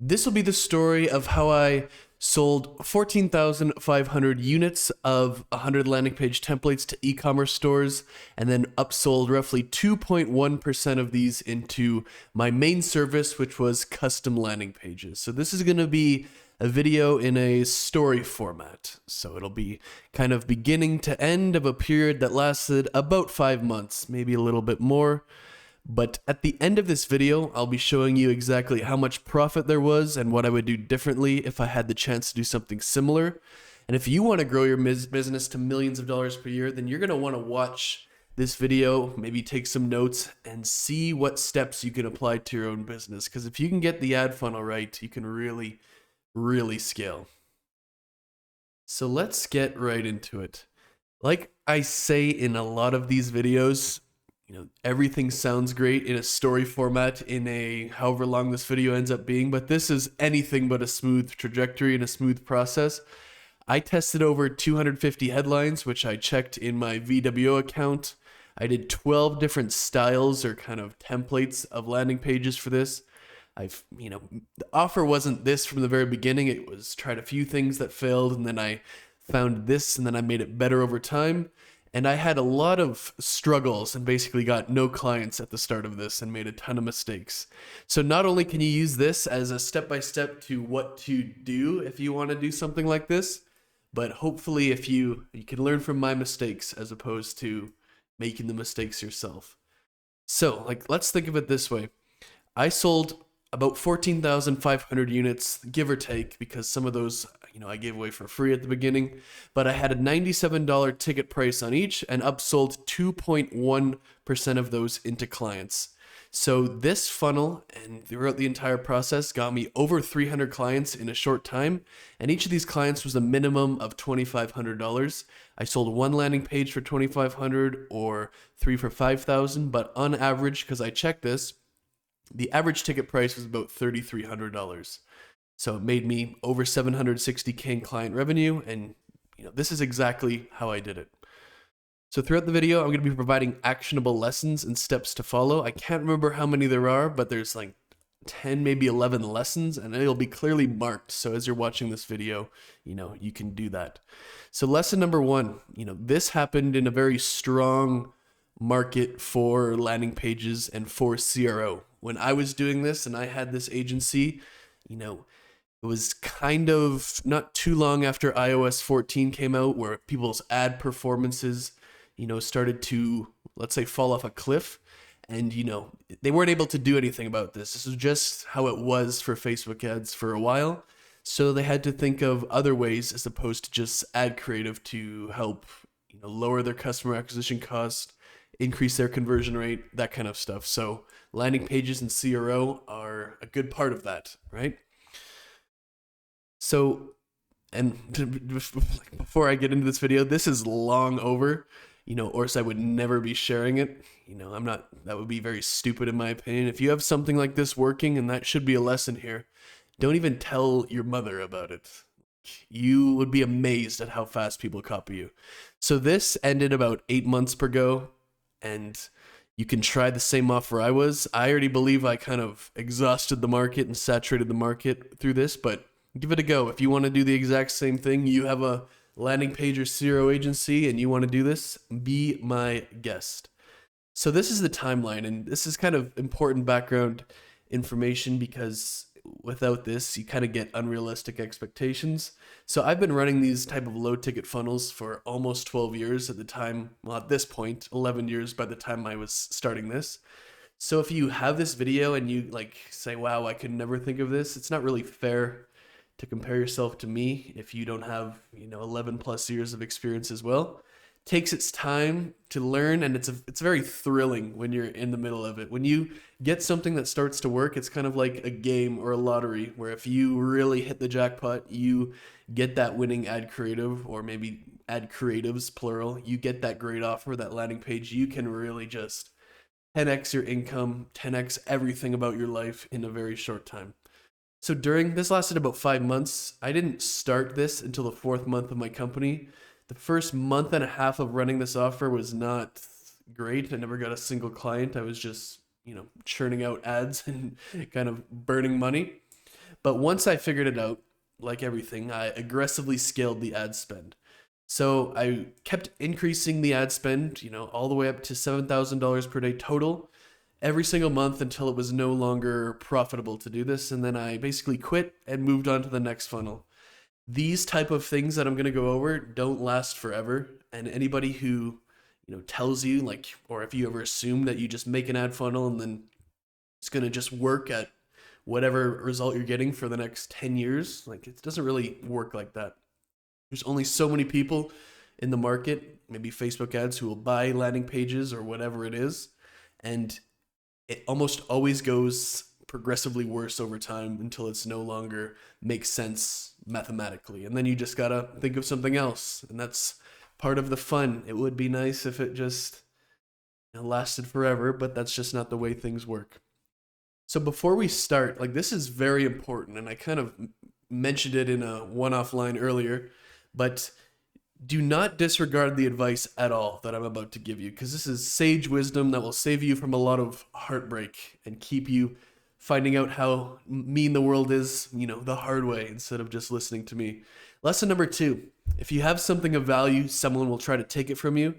This will be the story of how I sold 14,500 units of 100 landing page templates to e-commerce stores and then upsold roughly 2.1% of these into my main service, which was custom landing pages. So this is going to be a video in a story format. So it'll be kind of beginning to end of a period that lasted about 5 months, maybe a little bit more. But at the end of this video, I'll be showing you exactly how much profit there was and what I would do differently if I had the chance to do something similar. And if you want to grow your business to millions of dollars per year, then you're going to want to watch this video, maybe take some notes and see what steps you can apply to your own business. Because if you can get the ad funnel right, you can really scale. So let's get right into it. Like I say in a lot of these videos, everything sounds great in a story format in a however long this video ends up being, but this is anything but a smooth trajectory and a smooth process. I tested over 250 headlines, which I checked in my VWO account. I did 12 different styles or kind of templates of landing pages for this. The offer wasn't this from the very beginning. It was tried a few things that failed, and then I found this, and then I made it better over time. And I had a lot of struggles and basically got no clients at the start of this and made a ton of mistakes. So not only can you use this as a step-by-step to what to do if you want to do something like this, but hopefully if you can learn from my mistakes as opposed to making the mistakes yourself. So let's think of it this way. I sold about 14,500 units, give or take, because some of those I gave away for free at the beginning, but I had a $97 ticket price on each and upsold 2.1% of those into clients. So this funnel and throughout the entire process got me over 300 clients in a short time, and each of these clients was a minimum of $2,500. I sold one landing page for $2,500 or three for $5,000, but on average, because I checked this, the average ticket price was about $3,300. So it made me over 760K in client revenue, and this is exactly how I did it. So throughout the video, I'm going to be providing actionable lessons and steps to follow. I can't remember how many there are, but there's like 10, maybe 11 lessons, and it'll be clearly marked. So as you're watching this video, you can do that. So lesson number one, this happened in a very strong market for landing pages and for CRO. When I was doing this and I had this agency, it was kind of not too long after iOS 14 came out where people's ad performances, started to, let's say, fall off a cliff. And, they weren't able to do anything about this. This was just how it was for Facebook ads for a while. So they had to think of other ways as opposed to just ad creative to help, lower their customer acquisition cost, increase their conversion rate, that kind of stuff. So landing pages and CRO are a good part of that, right? So, and before I get into this video, this is long over, or else I would never be sharing it. That would be very stupid in my opinion. If you have something like this working, and that should be a lesson here, don't even tell your mother about it. You would be amazed at how fast people copy you. So this ended about 8 months ago, and you can try the same offer I was. I already believe I kind of exhausted the market and saturated the market through this, but give it a go. If you want to do the exact same thing, you have a landing page or CRO agency and you want to do this, be my guest. So this is the timeline, and this is kind of important background information because without this, you kind of get unrealistic expectations. So I've been running these type of low ticket funnels for almost 12 years at the time. Well, at this point, 11 years by the time I was starting this. So if you have this video and you say, wow, I could never think of this, it's not really fair to compare yourself to me if you don't have 11 plus years of experience as well. It takes its time to learn, and it's very thrilling when you're in the middle of it. When you get something that starts to work, it's kind of like a game or a lottery where if you really hit the jackpot, you get that winning ad creative, or maybe ad creatives plural, you get that great offer, that landing page, you can really just 10x your income, 10x everything about your life in a very short time. So this lasted about 5 months. I didn't start this until the 4th month of my company. The first month and a half of running this offer was not great. I never got a single client. I was just, churning out ads and kind of burning money. But once I figured it out, like everything, I aggressively scaled the ad spend. So I kept increasing the ad spend, all the way up to $7,000 per day total every single month until it was no longer profitable to do this. And then I basically quit and moved on to the next funnel. These type of things that I'm going to go over don't last forever. And anybody who, tells you or if you ever assume that you just make an ad funnel and then it's going to just work at whatever result you're getting for the next 10 years, it doesn't really work like that. There's only so many people in the market, maybe Facebook ads, who will buy landing pages or whatever it is. And it almost always goes progressively worse over time until it's no longer makes sense mathematically. And then you just gotta think of something else. And that's part of the fun. It would be nice if it just lasted forever, but that's just not the way things work. So before we start, this is very important. And I kind of mentioned it in a one-off line earlier, but do not disregard the advice at all that I'm about to give you, because this is sage wisdom that will save you from a lot of heartbreak and keep you finding out how mean the world is, the hard way instead of just listening to me. Lesson number 2, if you have something of value, someone will try to take it from you.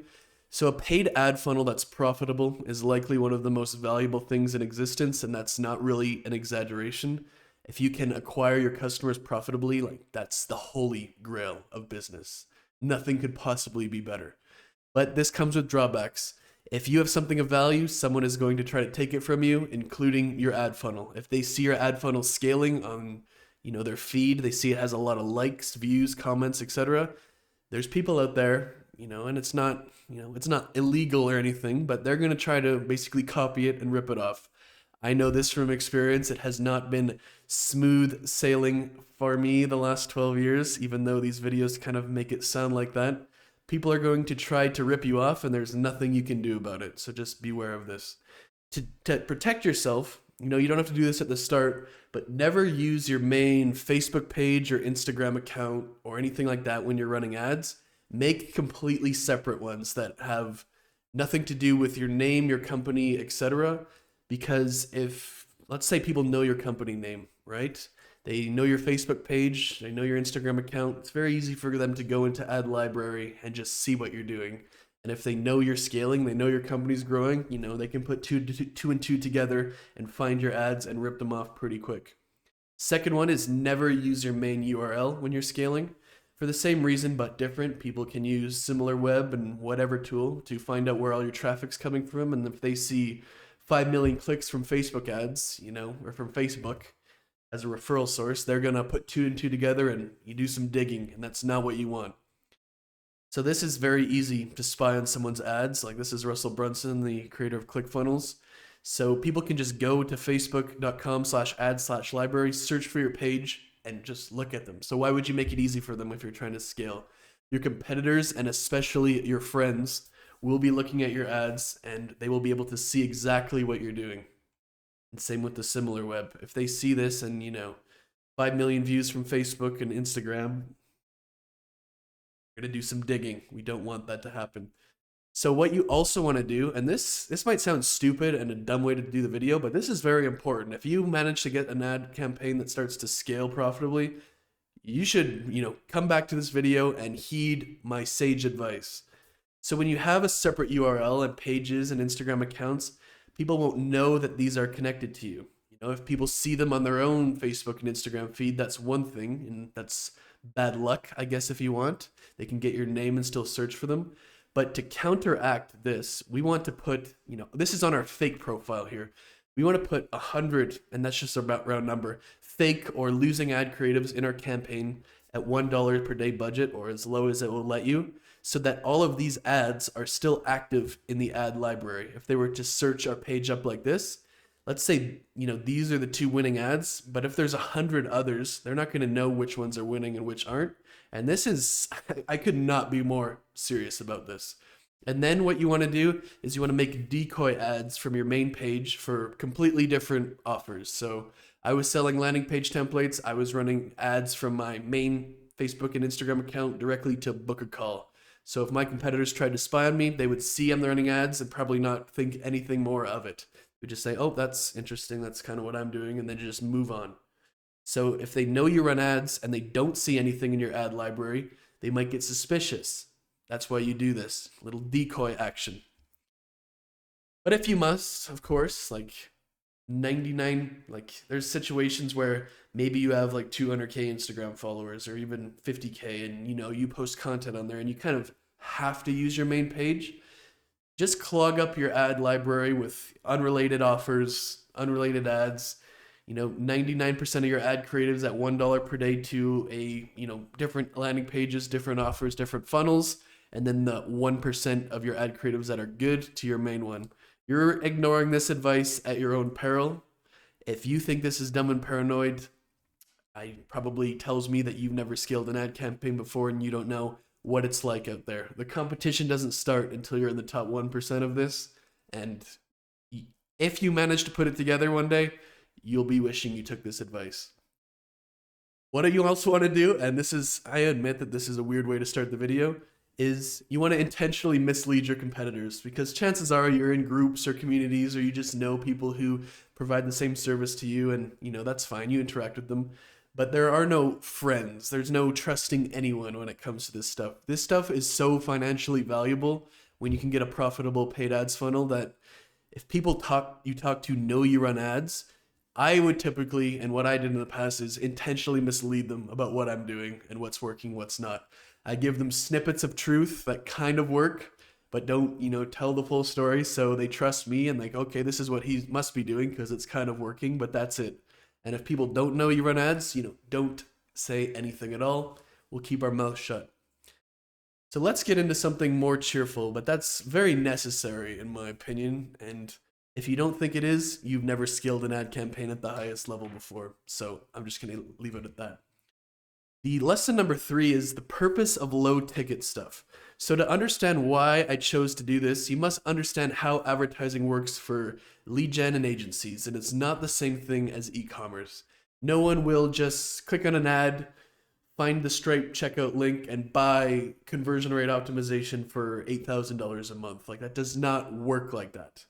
So a paid ad funnel that's profitable is likely one of the most valuable things in existence, and that's not really an exaggeration. If you can acquire your customers profitably, that's the holy grail of business. Nothing could possibly be better. But this comes with drawbacks. If you have something of value, someone is going to try to take it from you, including your ad funnel. If they see your ad funnel scaling on, their feed, they see it has a lot of likes, views, comments, etc. There's people out there, and it's not illegal or anything, but they're going to try to basically copy it and rip it off. I know this from experience. It has not been smooth sailing for me the last 12 years, even though these videos kind of make it sound like that. People are going to try to rip you off, and there's nothing you can do about it. So just beware of this. To protect yourself, you don't have to do this at the start, but never use your main Facebook page or Instagram account or anything like that when you're running ads. Make completely separate ones that have nothing to do with your name, your company, etc. Because if, let's say, people know your company name, right? They know your Facebook page, they know your Instagram account. It's very easy for them to go into Ad Library and just see what you're doing. And if they know you're scaling, they know your company's growing, they can put two and two together and find your ads and rip them off pretty quick. Second one is never use your main URL when you're scaling. For the same reason, but different, people can use SimilarWeb and whatever tool to find out where all your traffic's coming from. And if they see 5 million clicks from Facebook ads, or from Facebook as a referral source, they're going to put 2 and 2 together and you do some digging, and that's not what you want. So this is very easy to spy on someone's ads. This is Russell Brunson, the creator of ClickFunnels. So people can just go to facebook.com/ad/library, search for your page, and just look at them. So why would you make it easy for them if you're trying to scale? Your competitors, and especially your friends, will be looking at your ads, and they will be able to see exactly what you're doing. And same with the SimilarWeb. If they see this and, 5 million views from Facebook and Instagram, we're going to do some digging. We don't want that to happen. So what you also want to do, and this might sound stupid and a dumb way to do the video, but this is very important. If you manage to get an ad campaign that starts to scale profitably, you should, come back to this video and heed my sage advice. So when you have a separate URL and pages and Instagram accounts, people won't know that these are connected to you. If people see them on their own Facebook and Instagram feed, that's one thing, and that's bad luck, I guess, if you want. They can get your name and still search for them. But to counteract this, we want to put, this is on our fake profile here. We want to put 100, and that's just about round number, fake or losing ad creatives in our campaign at $1 per day budget, or as low as it will let you, so that all of these ads are still active in the ad library. If they were to search our page up like this, let's say, these are the 2 winning ads, but if there's 100 others, they're not going to know which ones are winning and which aren't. And this is, I could not be more serious about this. And then what you want to do is you want to make decoy ads from your main page for completely different offers. So I was selling landing page templates. I was running ads from my main Facebook and Instagram account directly to book a call. So if my competitors tried to spy on me, they would see I'm running ads and probably not think anything more of it. We just say, oh, that's interesting. That's kind of what I'm doing. And then just move on. So if they know you run ads and they don't see anything in your ad library, they might get suspicious. That's why you do this little decoy action. But if you must, of course, like 99, like there's situations where maybe you have like 200K Instagram followers or even 50K, and you post content on there and you kind of have to use your main page. Just clog up your ad library with unrelated offers, unrelated ads. 99% of your ad creatives at $1 per day to different landing pages, different offers, different funnels, and then the 1% of your ad creatives that are good to your main one. You're ignoring this advice at your own peril. If you think this is dumb and paranoid, it probably tells me that you've never scaled an ad campaign before and you don't know what it's like out there. The competition doesn't start until you're in the top 1% of this. And if you manage to put it together one day, you'll be wishing you took this advice. What do you also want to do? And I admit that this is a weird way to start the video, is you want to intentionally mislead your competitors, because chances are you're in groups or communities, or you just know people who provide the same service to you, and that's fine, you interact with them. But there are no friends. There's no trusting anyone when it comes to this stuff. This stuff is so financially valuable when you can get a profitable paid ads funnel that if people you talk to know you run ads, I would typically, and what I did in the past, is intentionally mislead them about what I'm doing and what's working, what's not. I give them snippets of truth that kind of work, but don't, tell the full story. So they trust me and like, okay, this is what he must be doing because it's kind of working, but that's it. And if people don't know you run ads, don't say anything at all. We'll keep our mouth shut. So let's get into something more cheerful, but that's very necessary in my opinion. And if you don't think it is, you've never scaled an ad campaign at the highest level before. So I'm just going to leave it at that. The lesson number 3 is the purpose of low ticket stuff. So to understand why I chose to do this, you must understand how advertising works for lead gen and agencies. And it's not the same thing as e-commerce. No one will just click on an ad, find the Stripe checkout link, and buy conversion rate optimization for $8,000 a month. Like, that does not work like that.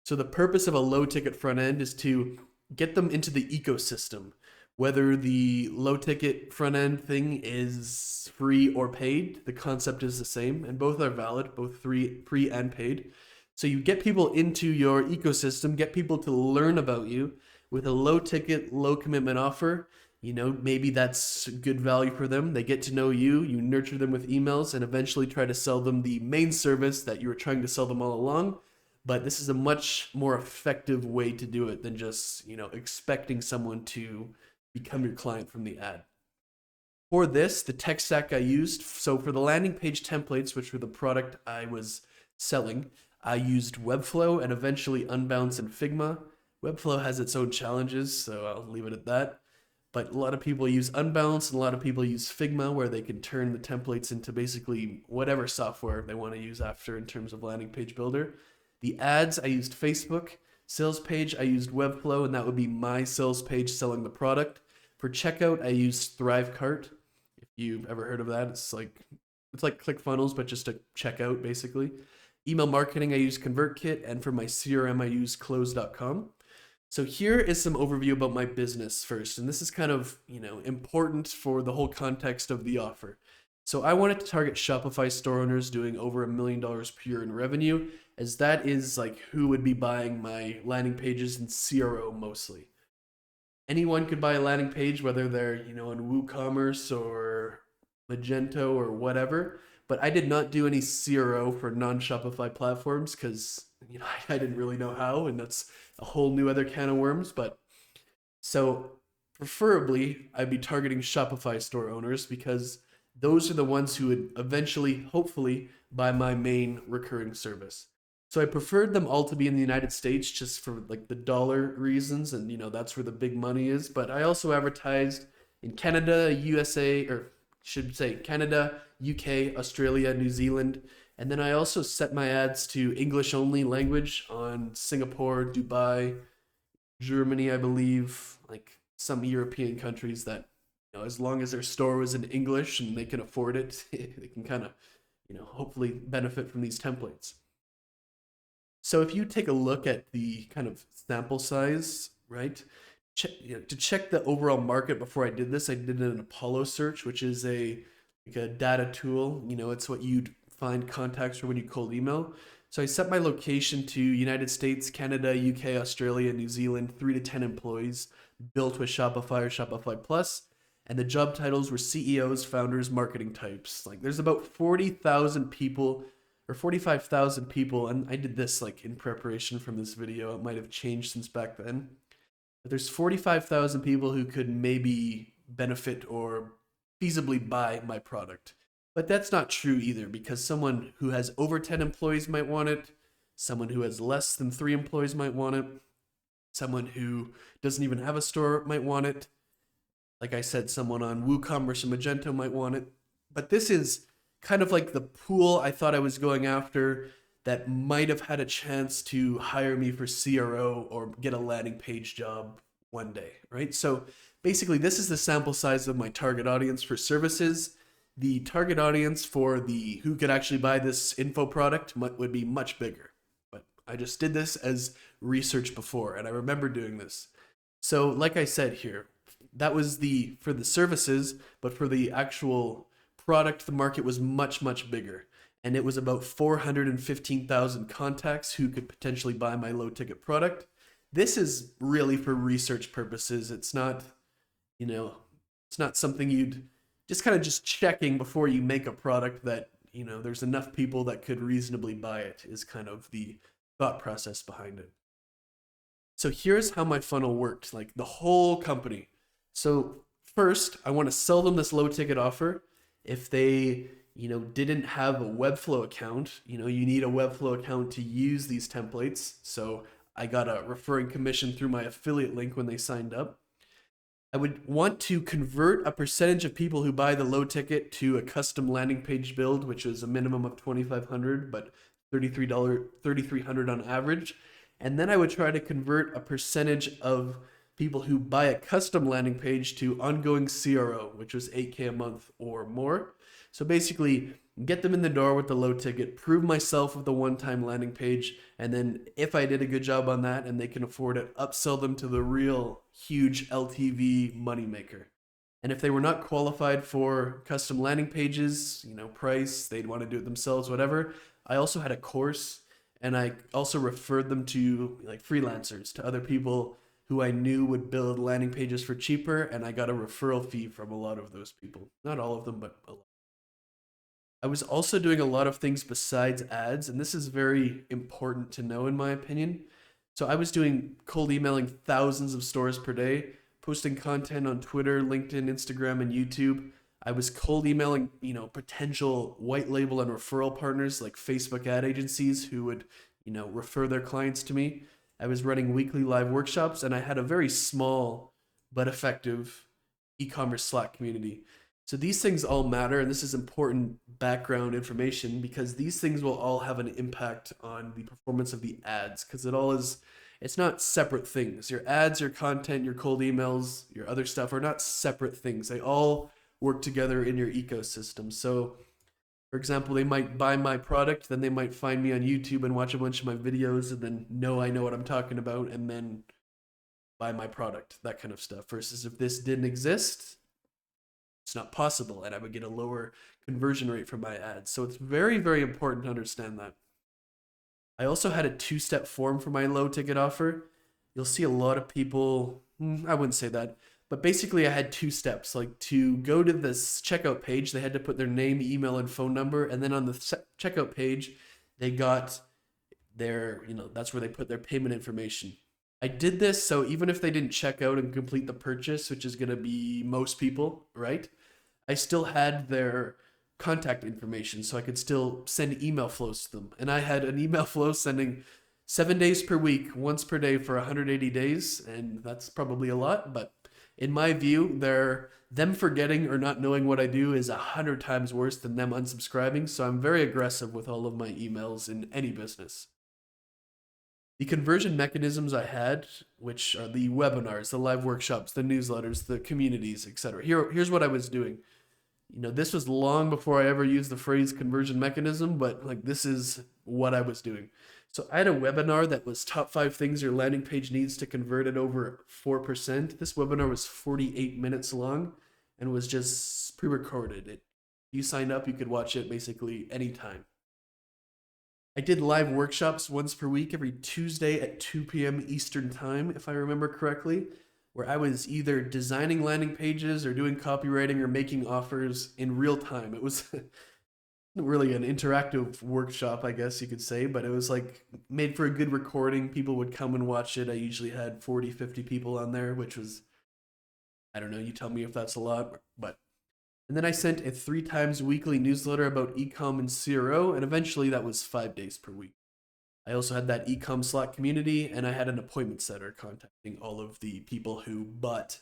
So the purpose of a low ticket front end is to get them into the ecosystem. Whether the low ticket front end thing is free or paid, the concept is the same, and both are valid, both free and paid. So you get people into your ecosystem, get people to learn about you with a low ticket, low commitment offer. Maybe that's good value for them. They get to know you, you nurture them with emails, and eventually try to sell them the main service that you were trying to sell them all along. But this is a much more effective way to do it than just, expecting someone to become your client from the ad. For this, the tech stack I used, so for the landing page templates, which were the product I was selling, I used Webflow and eventually Unbounce and Figma. Webflow has its own challenges, so I'll leave it at that. But a lot of people use Unbounce and a lot of people use Figma, where they can turn the templates into basically whatever software they want to use after in terms of landing page builder. The ads, I used Facebook. Sales page, I used Webflow, and that would be my sales page selling the product. For checkout, I used ThriveCart. If you've ever heard of that, it's like ClickFunnels, but just a checkout basically. Email marketing, I use ConvertKit, and for my CRM, I use Close.com. So here is some overview about my business first, and this is kind of important for the whole context of the offer. So I wanted to target Shopify store owners doing over $1 million per year in revenue, as that is like who would be buying my landing pages and CRO mostly. Anyone could buy a landing page, whether they're on WooCommerce or Magento or whatever. But I did not do any CRO for non-Shopify platforms because I didn't really know how, and that's a whole new other can of worms. But so preferably, I'd be targeting Shopify store owners because those are the ones who would eventually, hopefully, buy my main recurring service. So I preferred them all to be in the United States just for like the dollar reasons, and that's where the big money is. But I also advertised in Canada, USA, or should say Canada, UK, Australia, New Zealand. And then I also set my ads to English only language on Singapore, Dubai, Germany, I believe, like some European countries that, as long as their store was in English and they can afford it, they can kind of, hopefully benefit from these templates. So if you take a look at the kind of sample size, right, to check the overall market before I did this, I did an Apollo search, which is like a data tool. It's what you'd find contacts for when you cold email. So I set my location to United States, Canada, UK, Australia, New Zealand, 3 to 10 employees, built with Shopify or Shopify Plus, and the job titles were CEOs, founders, marketing types. Like there's about 40,000 people or 45,000 people, and I did this like in preparation from this video. It might have changed since back then. But there's 45,000 people who could maybe benefit or feasibly buy my product. But that's not true either, because someone who has over 10 employees might want it, someone who has less than 3 employees might want it, someone who doesn't even have a store might want it. Like I said, someone on WooCommerce and Magento might want it. But this is kind of like the pool I thought I was going after that might have had a chance to hire me for CRO or get a landing page job one day, right? So basically, this is the sample size of my target audience for services. The target audience for the who could actually buy this info product would be much bigger. But I just did this as research before, and I remember doing this. So like I said here, that was for the services, but for the actual product, the market was much, much bigger. And it was about 415,000 contacts who could potentially buy my low ticket product. This is really for research purposes. It's not, it's not something you'd just kind of just checking before you make a product that, there's enough people that could reasonably buy it is kind of the thought process behind it. So here's how my funnel worked, like the whole company. So first, I want to sell them this low ticket offer. If they didn't have a Webflow account, you need a Webflow account to use these templates. So I got a referring commission through my affiliate link when they signed up. I would want to convert a percentage of people who buy the low ticket to a custom landing page build, which is a minimum of $2,500, but $3,300 on average. And then I would try to convert a percentage of people who buy a custom landing page to ongoing CRO, which was $8K a month or more. So basically, get them in the door with the low ticket, prove myself with the one-time landing page, and then if I did a good job on that and they can afford it, upsell them to the real huge LTV moneymaker. And if they were not qualified for custom landing pages, price, they'd want to do it themselves, whatever, I also had a course, and I also referred them to like freelancers, to other people who I knew would build landing pages for cheaper, and I got a referral fee from a lot of those people. Not all of them, but a lot. I was also doing a lot of things besides ads, and this is very important to know in my opinion. So I was doing cold emailing thousands of stores per day, posting content on Twitter, LinkedIn, Instagram, and YouTube. I was cold emailing, potential white label and referral partners like Facebook ad agencies who would, refer their clients to me. I was running weekly live workshops, and I had a very small but effective e-commerce Slack community. So these things all matter, and this is important background information because these things will all have an impact on the performance of the ads, because it's not separate things. Your ads, your content, your cold emails, your other stuff are not separate things. They all work together in your ecosystem. So for example, they might buy my product, then they might find me on YouTube and watch a bunch of my videos and then know I know what I'm talking about and then buy my product, that kind of stuff. Versus if this didn't exist, it's not possible, and I would get a lower conversion rate from my ads. So it's very, very important to understand that. I also had a 2-step form for my low ticket offer. You'll see a lot of people, I wouldn't say that, but basically I had 2 steps. Like to go to this checkout page, they had to put their name, email, and phone number. And then on the checkout page, they got their, that's where they put their payment information. I did this so even if they didn't check out and complete the purchase, which is going to be most people, right? I still had their contact information so I could still send email flows to them. And I had an email flow sending 7 days per week, once per day for 180 days. And that's probably a lot, but in my view, them forgetting or not knowing what I do is 100 times worse than them unsubscribing. So I'm very aggressive with all of my emails in any business. The conversion mechanisms I had, which are the webinars, the live workshops, the newsletters, the communities, etc. Here's what I was doing. This was long before I ever used the phrase conversion mechanism, but this is what I was doing. So I had a webinar that was top 5 things your landing page needs to convert at over 4%. This webinar was 48 minutes long and was just pre-recorded. You signed up, you could watch it basically anytime. I did live workshops once per week, every Tuesday at 2 p.m. Eastern time, if I remember correctly, where I was either designing landing pages or doing copywriting or making offers in real time. It was really an interactive workshop, I guess you could say, but it was like made for a good recording. People would come and watch it. I usually had 40, 50 people on there, which was, I don't know, you tell me if that's a lot, but. And then I sent a 3 times weekly newsletter about ecom and CRO, and eventually that was 5 days per week. I also had that ecom Slack community, and I had an appointment setter contacting all of the people who bought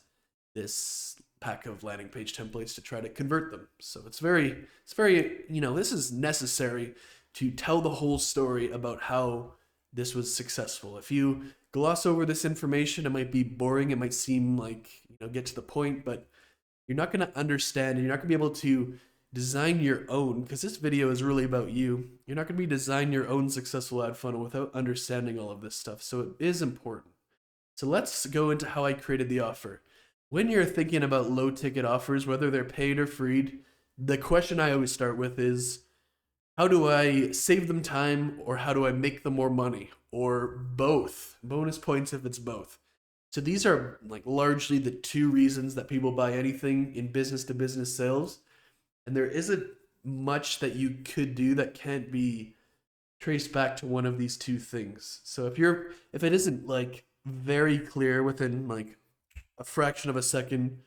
this pack of landing page templates to try to convert them. So it's very, this is necessary to tell the whole story about how this was successful. If you gloss over this information, it might be boring. It might seem like, get to the point, but you're not going to understand, and you're not going to be able to design your own, because this video is really about you. You're not going to be design your own successful ad funnel without understanding all of this stuff. So it is important. So let's go into how I created the offer. When you're thinking about low ticket offers, whether they're paid or free, the question I always start with is, how do I save them time, or how do I make them more money, or both? Bonus points if it's both. So these are like largely the 2 reasons that people buy anything in business to business sales. And there isn't much that you could do that can't be traced back to one of these 2 things. So if it isn't like very clear within like a fraction of a second,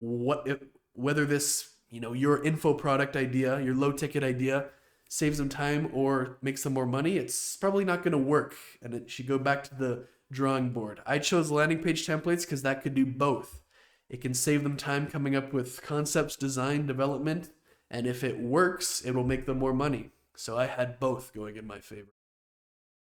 whether this, your info product idea, your low ticket idea saves them time or makes them more money, it's probably not going to work. And it should go back to the drawing board. I chose landing page templates because that could do both. It can save them time coming up with concepts, design, development, and if it works, it will make them more money. So I had both going in my favor.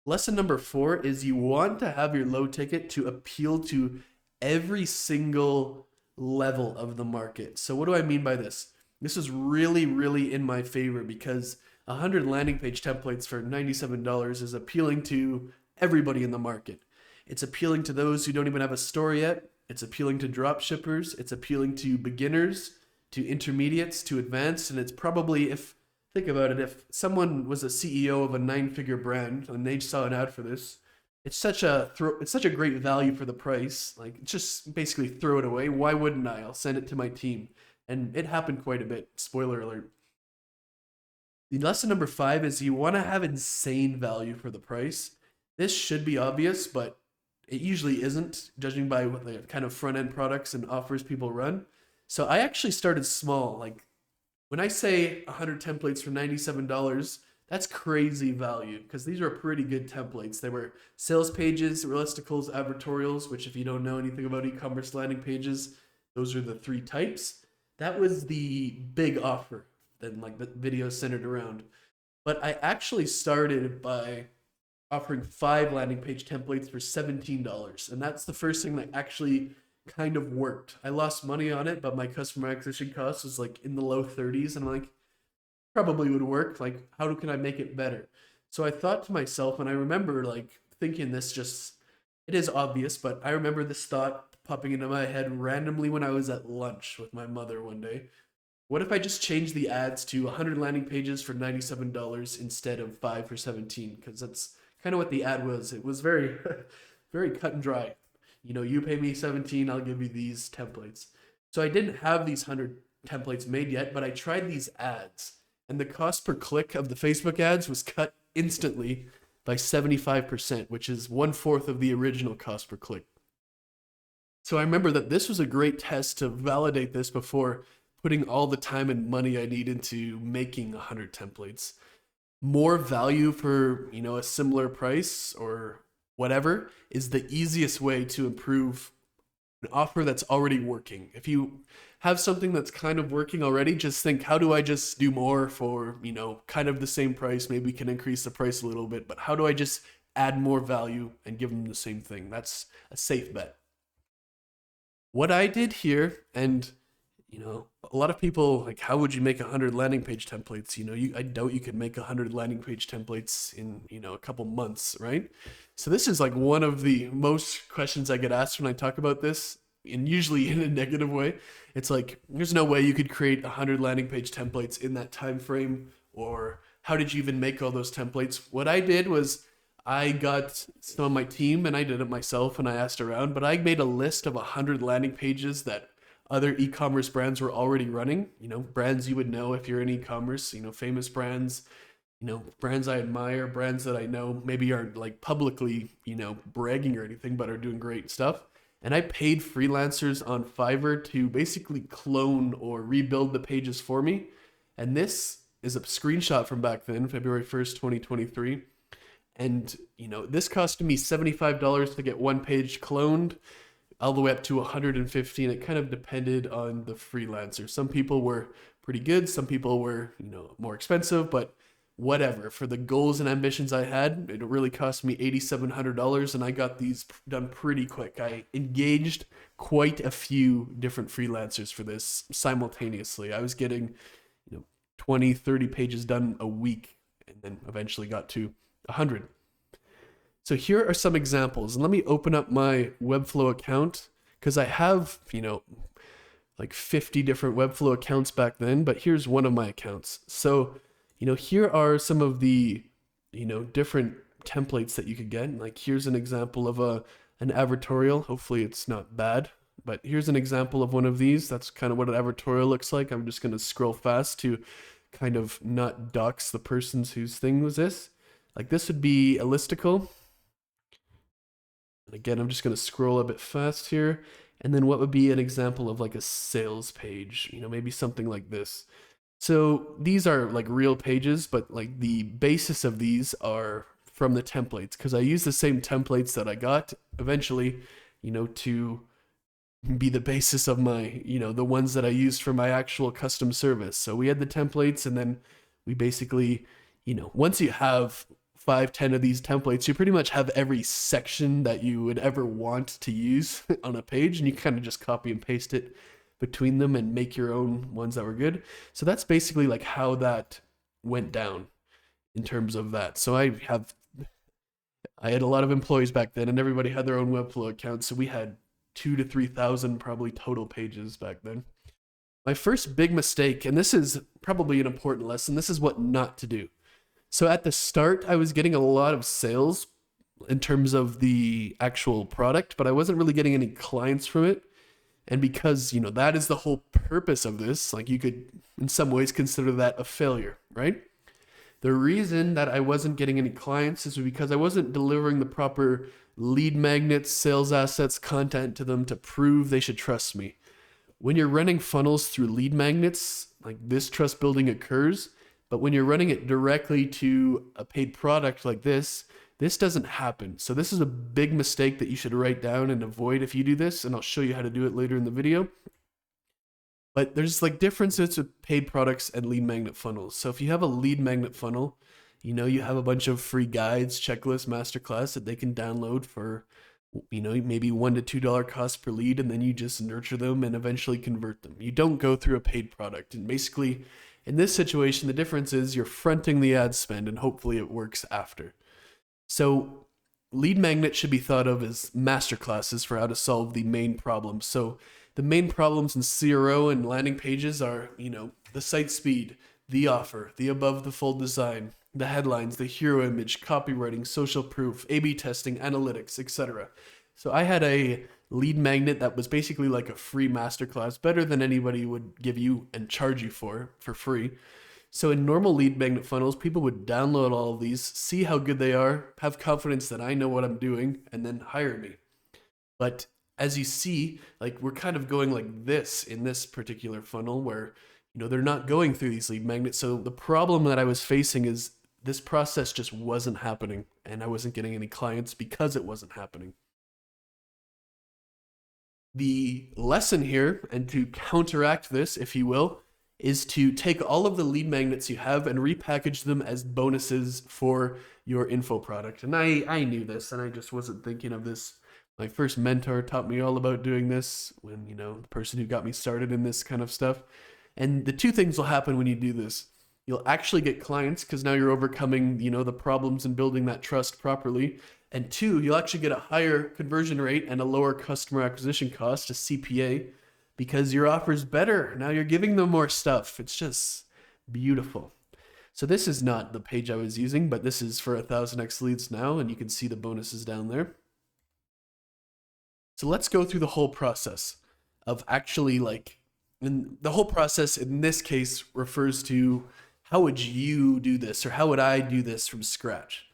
Lesson number 4 is you want to have your low ticket to appeal to every single level of the market. So what do I mean by this? This is really, really in my favor because 100 landing page templates for $97 is appealing to everybody in the market. It's appealing to those who don't even have a store yet. It's appealing to drop shippers. It's appealing to beginners, to intermediates, to advanced. And it's probably, think about it, if someone was a CEO of a 9-figure brand and they saw an ad for this, it's such a great value for the price. Like, just basically throw it away. Why wouldn't I? I'll send it to my team. And it happened quite a bit. Spoiler alert. The lesson number 5 is you want to have insane value for the price. This should be obvious, but it usually isn't, judging by what the kind of front-end products and offers people run. So I actually started small. Like, when I say 100 templates for $97, that's crazy value because these are pretty good templates. They were sales pages, listicles, advertorials, which if you don't know anything about e-commerce landing pages, those are the 3 types. That was the big offer that like the video centered around. But I actually started by offering 5 landing page templates for $17. And that's the first thing that actually kind of worked. I lost money on it, but my customer acquisition cost was like in the low 30s. And I'm like, probably would work. Like, how can I make it better? So I thought to myself, and I remember like thinking this it is obvious, but I remember this thought popping into my head randomly when I was at lunch with my mother one day. What if I just change the ads to 100 landing pages for $97 instead of 5 for $17? Because that's kind of what the ad was. It was very, very cut and dry. You pay me $17, I'll give you these templates. So I didn't have these 100 templates made yet, but I tried these ads. And the cost per click of the Facebook ads was cut instantly by 75%, which is 1/4 of the original cost per click. So I remember that this was a great test to validate this before putting all the time and money I need into making 100 templates. More value for, a similar price or whatever is the easiest way to improve an offer that's already working. If you have something that's kind of working already, just think, how do I just do more for, kind of the same price? Maybe we can increase the price a little bit, but how do I just add more value and give them the same thing? That's a safe bet. What I did here, and a lot of people like, how would you make 100 landing page templates? I doubt you could make 100 landing page templates in, a couple months, right? So this is like one of the most questions I get asked when I talk about this, and usually in a negative way. It's like, there's no way you could create 100 landing page templates in that time frame, or how did you even make all those templates? What I did was I got some of my team and I did it myself and I asked around, but I made a list of 100 landing pages that other e-commerce brands were already running, brands you would know if you're in e-commerce, famous brands, brands I admire, brands that I know maybe aren't like publicly, bragging or anything, but are doing great stuff. And I paid freelancers on Fiverr to basically clone or rebuild the pages for me. And this is a screenshot from back then, February 1st, 2023. And, this cost me $75 to get one page cloned, all the way up to 150, and it kind of depended on the freelancer. Some people were pretty good, some people were, more expensive, but whatever. For the goals and ambitions I had, it really cost me $8,700, and I got these done pretty quick. I engaged quite a few different freelancers for this simultaneously. I was getting, 20, 30 pages done a week, and then eventually got to 100. So here are some examples, and let me open up my Webflow account, because I have, like 50 different Webflow accounts back then, but here's one of my accounts. So, here are some of the, different templates that you could get. Like here's an example of an advertorial. Hopefully it's not bad, but here's an example of one of these. That's kind of what an advertorial looks like. I'm just going to scroll fast to kind of not dox the person's whose thing was this. Like this would be a listicle. And again, I'm just going to scroll a bit fast here. And then what would be an example of like a sales page, maybe something like this. So these are like real pages, but like the basis of these are from the templates, because I use the same templates that I got eventually, to be the basis of my, the ones that I used for my actual custom service. So we had the templates, and then we basically, once you have 5-10 of these templates, you pretty much have every section that you would ever want to use on a page, and you kind of just copy and paste it between them and make your own ones that were good. So that's basically like how that went down in terms of that. So I had a lot of employees back then, and everybody had their own Webflow account. So we had 2,000 to 3,000 probably total pages back then. My first big mistake, and this is probably an important lesson, this is what not to do. So at the start, I was getting a lot of sales in terms of the actual product, but I wasn't really getting any clients from it. And because, that is the whole purpose of this, like you could in some ways consider that a failure, right? The reason that I wasn't getting any clients is because I wasn't delivering the proper lead magnets, sales assets, content to them to prove they should trust me. When you're running funnels through lead magnets, like this trust building occurs. But when you're running it directly to a paid product like this doesn't happen. So this is a big mistake that you should write down and avoid if you do this, and I'll show you how to do it later in the video. But there's like differences with paid products and lead magnet funnels. So if you have a lead magnet funnel, you have a bunch of free guides, checklists, masterclass that they can download for, maybe $1 to $2 cost per lead, and then you just nurture them and eventually convert them. You don't go through a paid product. And basically, in this situation, the difference is you're fronting the ad spend, and hopefully it works after. So lead magnets should be thought of as masterclasses for how to solve the main problems. So the main problems in CRO and landing pages are, the site speed, the offer, the above the fold design, the headlines, the hero image, copywriting, social proof, A/B testing, analytics, etc. So I had a lead magnet that was basically like a free masterclass, better than anybody would give you and charge you for free. So in normal lead magnet funnels, people would download all of these, see how good they are, have confidence that I know what I'm doing, and then hire me. But as you see, like we're kind of going like this in this particular funnel where, they're not going through these lead magnets. So the problem that I was facing is this process just wasn't happening, and I wasn't getting any clients because it wasn't happening. The lesson here, and to counteract this, if you will, is to take all of the lead magnets you have and repackage them as bonuses for your info product. And I knew this, and I just wasn't thinking of this My first mentor taught me all about doing this when, the person who got me started in this kind of stuff. And the two things will happen when you do this. You'll actually get clients because now you're overcoming, the problems and building that trust properly. And two, you'll actually get a higher conversion rate and a lower customer acquisition cost, a CPA, because your offer's better. Now you're giving them more stuff. It's just beautiful. So this is not the page I was using, but this is for 1000x leads now, and you can see the bonuses down there. So let's go through the whole process of actually and the whole process in this case refers to how would you do this or how would I do this from scratch?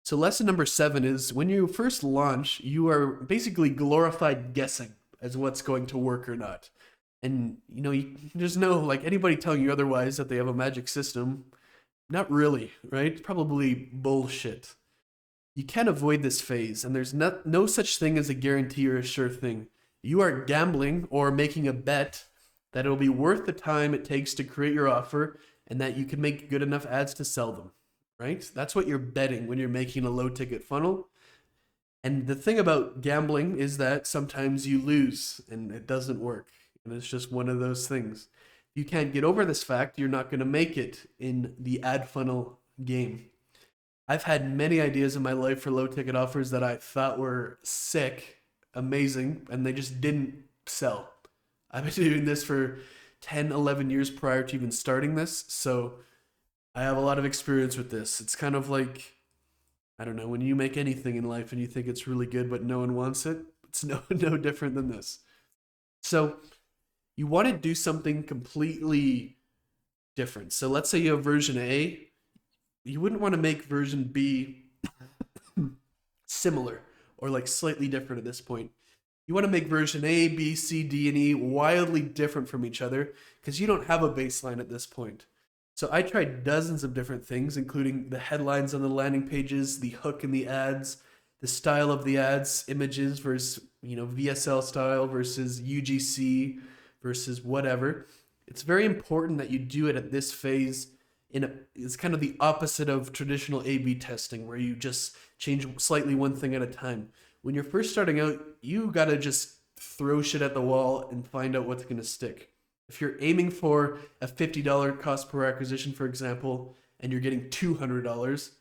So lesson number 7 is when you first launch, you are basically glorified guessing as what's going to work or not. And there's no anybody telling you otherwise that they have a magic system. Not really, right? Probably bullshit. You can't avoid this phase, and there's no such thing as a guarantee or a sure thing. You are gambling or making a bet that it'll be worth the time it takes to create your offer and that you can make good enough ads to sell them, right? That's what you're betting when you're making a low ticket funnel. And the thing about gambling is that sometimes you lose and it doesn't work. And it's just one of those things. If you can't get over this fact, you're not going to make it in the ad funnel game. I've had many ideas in my life for low ticket offers that I thought were sick, amazing, and they just didn't sell. I've been doing this for 10, 11 years prior to even starting this, so I have a lot of experience with this. It's kind of like, I don't know, when you make anything in life and you think it's really good but no one wants it, it's no different than this. So you want to do something completely different. So let's say you have version A. You wouldn't want to make version B similar or slightly different at this point. You want to make version A, B, C, D, and E wildly different from each other because you don't have a baseline at this point. So I tried dozens of different things, including the headlines on the landing pages, the hook in the ads, the style of the ads, images versus, VSL style versus UGC versus whatever. It's very important that you do it at this phase. It's kind of the opposite of traditional A/B testing where you just change slightly one thing at a time. When you're first starting out, you gotta just throw shit at the wall and find out what's gonna stick. If you're aiming for a $50 cost per acquisition, for example, and you're getting $200,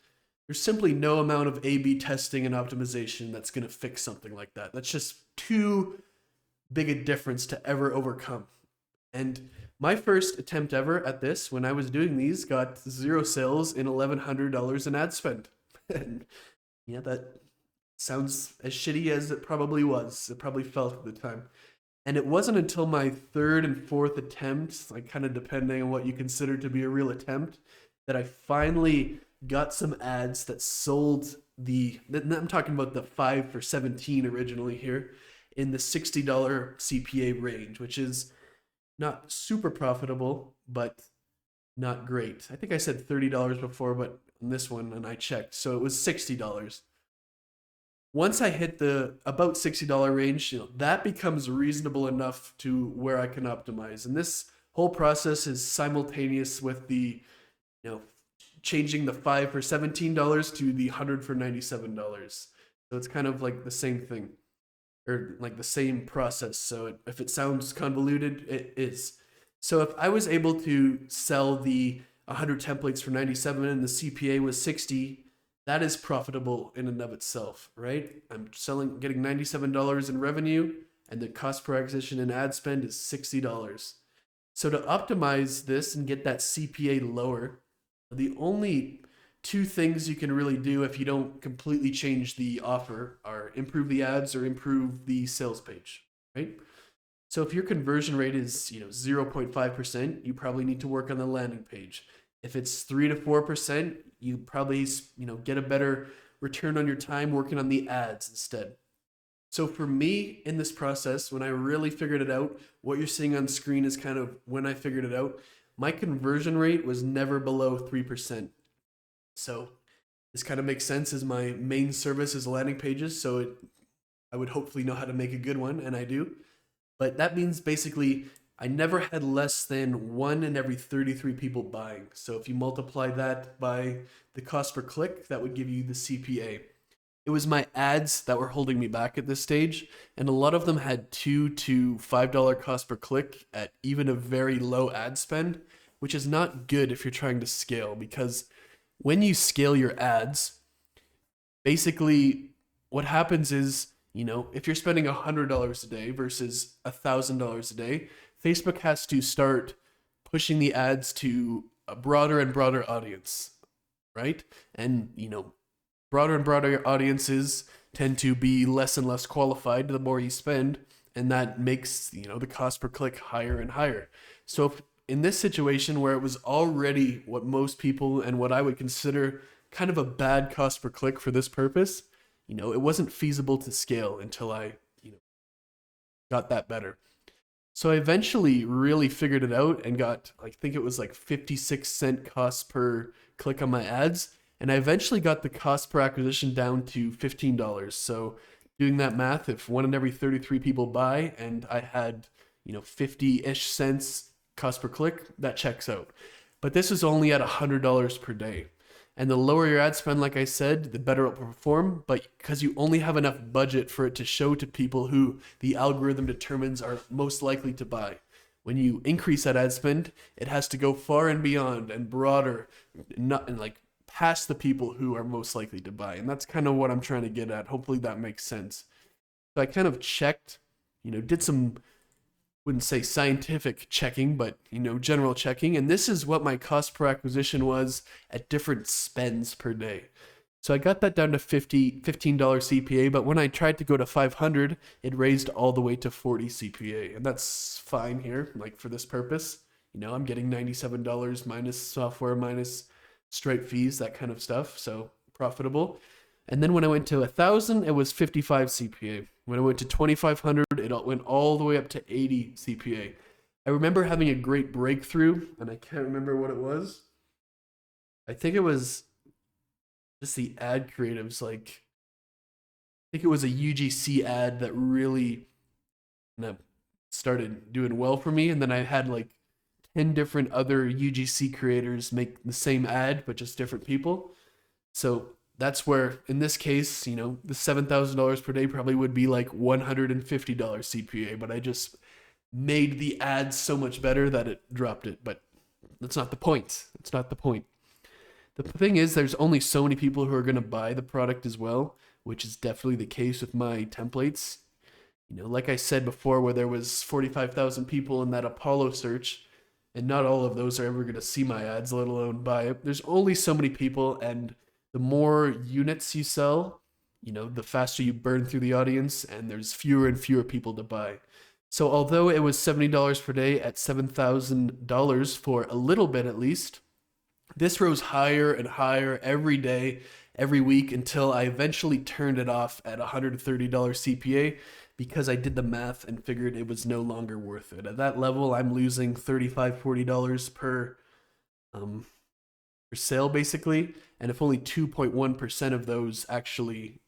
there's simply no amount of A/B testing and optimization that's gonna fix something like that. That's just too big a difference to ever overcome. And my first attempt ever at this, when I was doing these, got 0 sales and $1,100 in ad spend. And yeah, that sounds as shitty as it probably was. It probably felt at the time. And it wasn't until my 3rd and 4th attempts, kind of depending on what you consider to be a real attempt, that I finally got some ads that sold I'm talking about the 5 for 17 originally here, in the $60 CPA range, which is not super profitable, but not great. I think I said $30 before, but on this one, and I checked, so it was $60. Once I hit the about $60 range, that becomes reasonable enough to where I can optimize. And this whole process is simultaneous with the, changing the 5 for $17 to the 100 for $97. So it's kind of like the same thing, or the same process. So if it sounds convoluted, it is. So if I was able to sell the 100 templates for 97 and the CPA was 60, that is profitable in and of itself, right? I'm getting $97 in revenue, and the cost per acquisition and ad spend is $60. So to optimize this and get that CPA lower, the only 2 things you can really do if you don't completely change the offer are improve the ads or improve the sales page, right? So if your conversion rate is 0.5%, you probably need to work on the landing page. If it's 3 to 4%, you probably get a better return on your time working on the ads instead. So for me in this process, when I really figured it out, what you're seeing on screen is kind of when I figured it out. My conversion rate was never below 3%. So this kind of makes sense as my main service is landing pages. So I would hopefully know how to make a good one, and I do. But that means basically I never had less than 1 in every 33 people buying. So if you multiply that by the cost per click, that would give you the CPA. it was my ads that were holding me back at this stage, and a lot of them had $2 to $5 cost per click at even a very low ad spend, which is not good if you're trying to scale, because when you scale your ads, basically what happens is, if you're spending $100 a day versus $1,000 a day, Facebook has to start pushing the ads to a broader and broader audience, right? And, broader and broader audiences tend to be less and less qualified the more you spend, and that makes, the cost per click higher and higher. So if, in this situation where it was already what most people and what I would consider kind of a bad cost per click for this purpose, it wasn't feasible to scale until I, got that better. So I eventually really figured it out and got, I think it was like 56-cent cost per click on my ads. And I eventually got the cost per acquisition down to $15. So doing that math, if 1 in every 33 people buy and I had, 50-ish cents cost per click, that checks out. But this was only at $100 per day. And the lower your ad spend, like I said, the better it'll perform. But because you only have enough budget for it to show to people who the algorithm determines are most likely to buy. When you increase that ad spend, it has to go far and beyond and broader, and like past the people who are most likely to buy. And that's kind of what I'm trying to get at. Hopefully that makes sense. So I kind of checked, did some, wouldn't say scientific checking, but general checking. And this is what my cost per acquisition was at different spends per day. So I got that down to $15 CPA, but when I tried to go to 500, it raised all the way to 40 CPA. And that's fine here, like for this purpose. I'm getting $97 minus software, minus Stripe fees, that kind of stuff. So profitable. And then when I went to 1,000, it was 55 CPA. When I went to 2,500, it went all the way up to 80 CPA. I remember having a great breakthrough, and I can't remember what it was. I think it was just the ad creatives. I think it was a UGC ad that really started doing well for me. And then I had 10 different other UGC creators make the same ad, but just different people. So that's where, in this case, the $7,000 per day probably would be like $150 CPA, but I just made the ads so much better that it dropped it. But that's not the point. It's not the point. The thing is, there's only so many people who are going to buy the product as well, which is definitely the case with my templates. Like I said before, where there was 45,000 people in that Apollo search, and not all of those are ever going to see my ads, let alone buy it. There's only so many people, and the more units you sell, the faster you burn through the audience, and there's fewer and fewer people to buy. So although it was $70 per day at $7,000 for a little bit at least, this rose higher and higher every day, every week, until I eventually turned it off at $130 CPA because I did the math and figured it was no longer worth it. At that level, I'm losing $35, $40 per sale basically, and if only 2.1% of those actually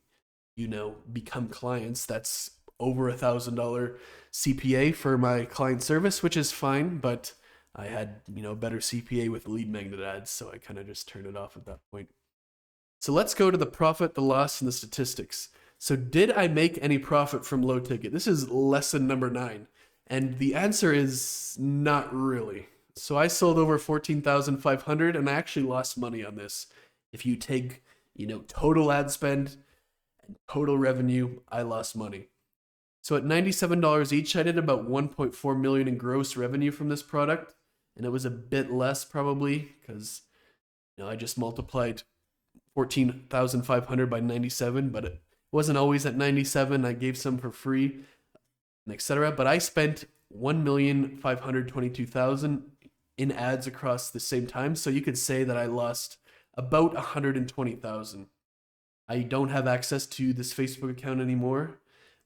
become clients, that's over $1,000 CPA for my client service, which is fine, but I had better CPA with lead magnet ads, so I kind of just turned it off at that point. So let's go to the profit, the loss, and the statistics. So did I make any profit from low ticket? This is lesson number 9, and the answer is not really. So I sold over 14,500, and I actually lost money on this. If you take, total ad spend and total revenue, I lost money. So at $97 each, I did about 1.4 million in gross revenue from this product, and it was a bit less probably because I just multiplied 14,500 by 97, but it wasn't always at 97. I gave some for free, and etc. But I spent 1,522,000 in ads across the same time. So you could say that I lost about 120,000. I don't have access to this Facebook account anymore,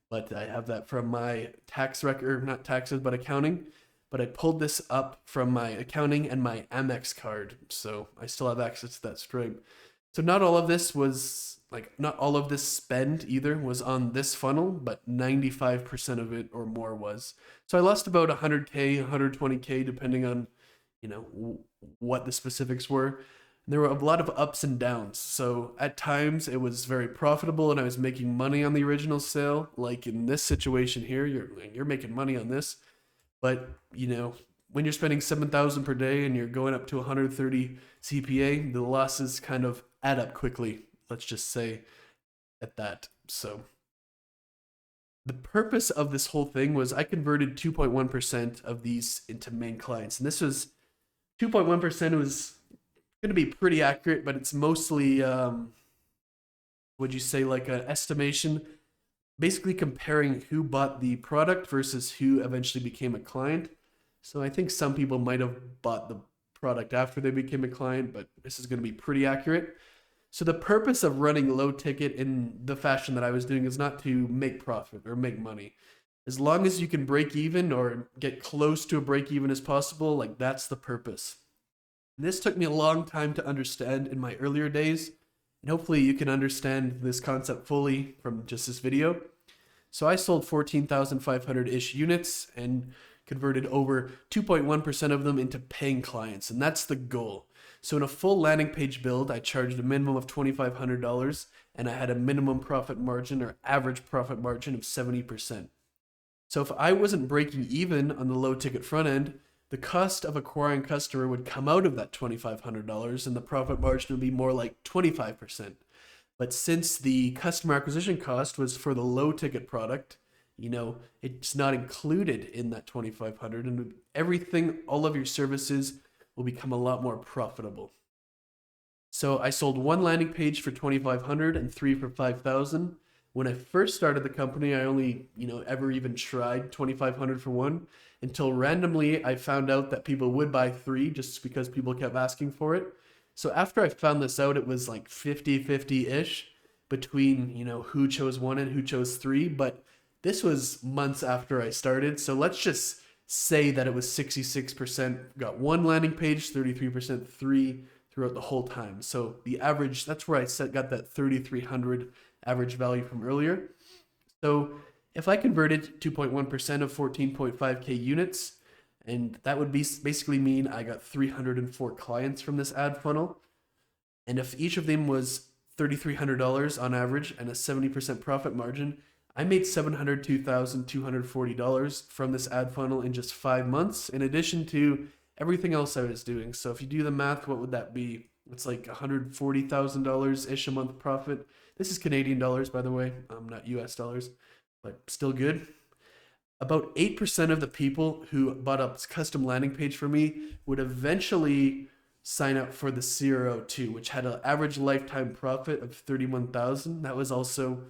but I have that from my tax record, not taxes, but accounting. But I pulled this up from my accounting and my Amex card, so I still have access to that Stripe. So not all of this spend either was on this funnel, but 95% of it or more was. So I lost about 100K, 120K, depending on, what the specifics were. There were a lot of ups and downs. So at times it was very profitable and I was making money on the original sale. Like in this situation here, you're making money on this. But when you're spending 7,000 per day and you're going up to 130 CPA, the losses kind of add up quickly. Let's just say at that. So the purpose of this whole thing was I converted 2.1% of these into main clients. And this was 2.1% was going to be pretty accurate, but it's mostly, would you say, like an estimation, basically comparing who bought the product versus who eventually became a client. So I think some people might have bought the product after they became a client, but this is going to be pretty accurate. So the purpose of running low ticket in the fashion that I was doing is not to make profit or make money. As long as you can break even or get close to a break even as possible, like that's the purpose. And this took me a long time to understand in my earlier days, and hopefully you can understand this concept fully from just this video. So I sold 14,500-ish units and converted over 2.1% of them into paying clients, and that's the goal. So in a full landing page build, I charged a minimum of $2,500 and I had a minimum profit margin or average profit margin of 70%. So if I wasn't breaking even on the low ticket front end, the cost of acquiring customer would come out of that $2,500 and the profit margin would be more like 25%. But since the customer acquisition cost was for the low ticket product, it's not included in that 2,500, and everything, all of your services will become a lot more profitable. So I sold one landing page for 2,500 and three for 5,000. When I first started the company, I only, ever even tried 2,500 for one until randomly I found out that people would buy three just because people kept asking for it. So after I found this out, it was like 50-50-ish between, who chose one and who chose three. But this was months after I started. So let's just say that it was 66% got one landing page, 33% three throughout the whole time. So the average, that's where I got that 3,300 average value from earlier. So if I converted 2.1% of 14.5K units, and that would basically mean I got 304 clients from this ad funnel. And if each of them was $3,300 on average and a 70% profit margin, I made $702,240 from this ad funnel in just 5 months, in addition to everything else I was doing. So if you do the math, what would that be? It's like $140,000-ish a month profit. This is Canadian dollars, by the way, not US dollars, but still good. About 8% of the people who bought a custom landing page for me would eventually sign up for the CRO2, which had an average lifetime profit of $31,000. That was also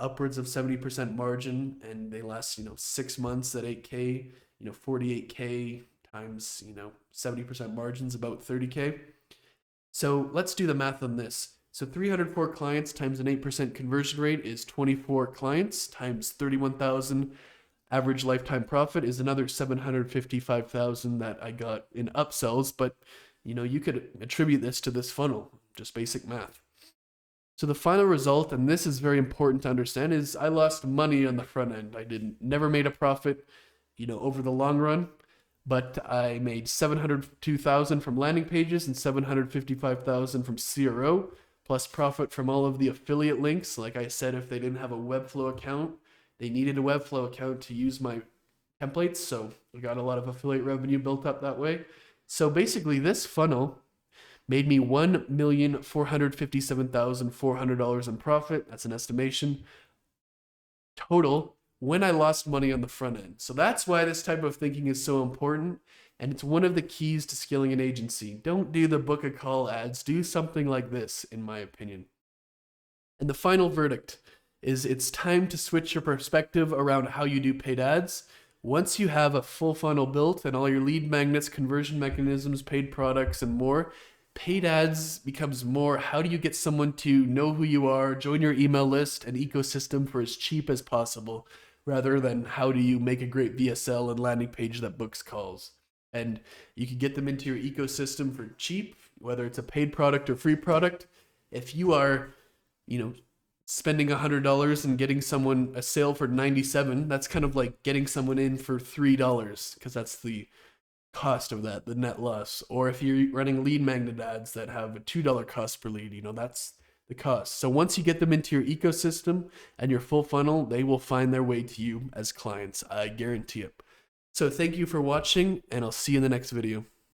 upwards of 70% margin, and they last, 6 months at 8K, 48K times, 70% margins, about 30K. So let's do the math on this. So 304 clients times an 8% conversion rate is 24 clients times 31,000 average lifetime profit is another 755,000 that I got in upsells. But, you could attribute this to this funnel, just basic math. So the final result, and this is very important to understand, is I lost money on the front end. I never made a profit, over the long run, but I made 702,000 from landing pages and 755,000 from CRO, plus profit from all of the affiliate links. Like I said, if they didn't have a Webflow account, they needed a Webflow account to use my templates. So I got a lot of affiliate revenue built up that way. So basically this funnel made me $1,457,400 in profit. That's an estimation total when I lost money on the front end. So that's why this type of thinking is so important. And it's one of the keys to scaling an agency. Don't do the book a call ads. Do something like this, in my opinion. And the final verdict is it's time to switch your perspective around how you do paid ads. Once you have a full funnel built and all your lead magnets, conversion mechanisms, paid products, and more, paid ads becomes more how do you get someone to know who you are, join your email list and ecosystem for as cheap as possible, rather than how do you make a great VSL and landing page that books calls. And you can get them into your ecosystem for cheap, whether it's a paid product or free product. If you are, spending $100 and getting someone a sale for $97, that's kind of like getting someone in for $3, because that's the cost of that, the net loss. Or if you're running lead magnet ads that have a $2 cost per lead, that's the cost. So once you get them into your ecosystem and your full funnel, they will find their way to you as clients. I guarantee it. So thank you for watching, and I'll see you in the next video.